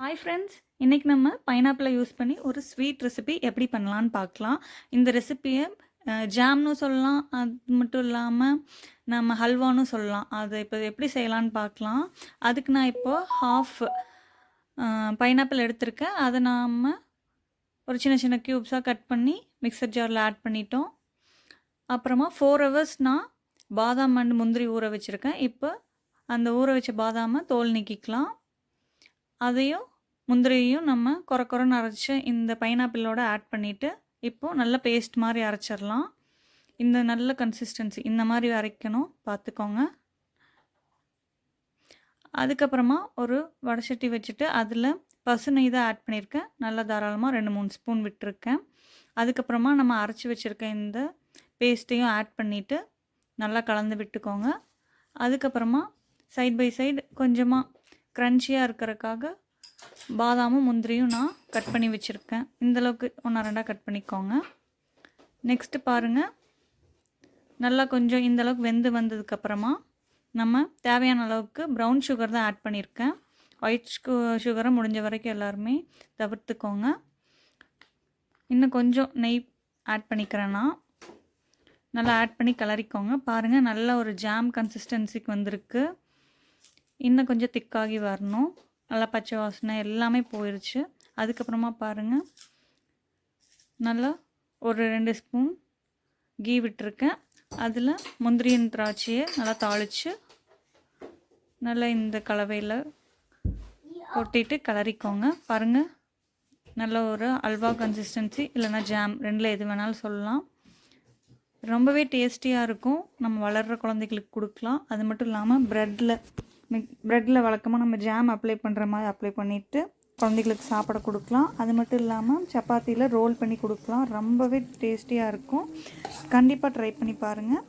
Hi friends, இன்றைக்கி நம்ம பைனாப்பிளை use பண்ணி ஒரு ஸ்வீட் ரெசிபி எப்படி பண்ணலான்னு பார்க்கலாம். இந்த ரெசிப்பியை ஜாம்னு சொல்லலாம், அது மட்டும் இல்லாமல் நம்ம ஹல்வான்னு சொல்லலாம். அதை இப்போ எப்படி செய்யலான்னு பார்க்கலாம். அதுக்கு நான் இப்போது ஹாஃப் பைனாப்பிள் எடுத்திருக்கேன். அதை நாம் ஒரு சின்ன சின்ன க்யூப்ஸாக கட் பண்ணி மிக்சர் ஜாரில் ஆட் பண்ணிட்டோம். அப்புறமா 4 ஹவர்ஸ் நான் பாதாம் அண்ட் முந்திரி ஊற வச்சுருக்கேன். இப்போ அந்த ஊற வச்ச பாதாமை தோல் நீக்கிக்கலாம். அதையும் முந்திரியையும் நம்ம கொரன்னு அரைச்சி இந்த பைனாப்பிளோட ஆட் பண்ணிவிட்டு இப்போது நல்ல பேஸ்ட் மாதிரி அரைச்சிடலாம். இந்த நல்ல கன்சிஸ்டன்சி இந்த மாதிரி அரைக்கணும், பார்த்துக்கோங்க. அதுக்கப்புறமா ஒரு வடைச்சட்டி வச்சுட்டு அதில் பசு நெய் தான் ஆட் பண்ணியிருக்கேன். நல்லா தாராளமாக 2-3 ஸ்பூன் விட்டுருக்கேன். அதுக்கப்புறமா நம்ம அரைச்சி வச்சுருக்க இந்த பேஸ்ட்டையும் ஆட் பண்ணிவிட்டு நல்லா கலந்து விட்டுக்கோங்க. அதுக்கப்புறமா சைட் பை சைடு கொஞ்சமாக க்ரன்ச்சியாக இருக்கிறதுக்காக பாதாமும் முந்திரியும் நான் கட் பண்ணி வச்சுருக்கேன். இந்தளவுக்கு 1-2 கட் பண்ணிக்கோங்க. நெக்ஸ்ட்டு பாருங்கள், நல்லா கொஞ்சம் இந்தளவுக்கு வெந்து வந்ததுக்கப்புறமா நம்ம தேவையான அளவுக்கு ப்ரௌன் சுகர் தான் ஆட் பண்ணியிருக்கேன். ஒயிட் சுகரை முடிஞ்ச வரைக்கும் எல்லாருமே தவிர்த்துக்கோங்க. இன்னும் கொஞ்சம் நெய் ஆட் பண்ணிக்கிறேன்னா நல்லா ஆட் பண்ணி கிளறிக்கோங்க. பாருங்கள், நல்ல ஒரு ஜாம் கன்சிஸ்டன்சிக்கு வந்திருக்கு. இன்னும் கொஞ்சம் திக்காகி வரணும். நல்லா பச்சை வாசனை எல்லாமே போயிடுச்சு. அதுக்கப்புறமா பாருங்கள், நல்லா ஒரு 2 ஸ்பூன் கீ விட்டுருக்கேன். அதில் முந்திரியின் திராட்சையை நல்லா தாளித்து நல்லா இந்த கலவையில் கொட்டிட்டு கிளறிக்கோங்க. பாருங்கள், நல்ல ஒரு அல்வா கன்சிஸ்டன்சி இல்லைனா ஜாம், ரெண்டில் எது வேணாலும் சொல்லலாம். ரொம்பவே டேஸ்டியாக இருக்கும். நம்ம வளர்கிற குழந்தைகளுக்கு கொடுக்கலாம். அது மட்டும் இல்லாமல் ப்ரெட்டில் வழக்கமாக நம்ம ஜாம் அப்ளை பண்ணுற மாதிரி அப்ளை பண்ணிவிட்டு குழந்தைகளுக்கு சாப்பிட கொடுக்கலாம். அது மட்டும் இல்லாமல் சப்பாத்தியில் ரோல் பண்ணி கொடுக்கலாம். ரொம்பவே டேஸ்டியாக இருக்கும். கண்டிப்பாக ட்ரை பண்ணி பாருங்கள்.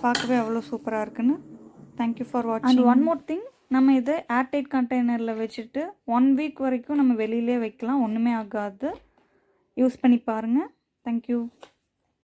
பார்க்கவே அவ்வளோ சூப்பராக இருக்குன்னு. தேங்க்யூ ஃபார் வாட்சிங். அண்ட் ஒன் மோர் திங், நம்ம இதை ஏர்டைட் கண்டெய்னரில் வச்சுட்டு 1 வீக் வரைக்கும் நம்ம வெளியிலே வைக்கலாம். ஒன்றுமே ஆகாது. யூஸ் பண்ணி பாருங்கள். தேங்க்யூ.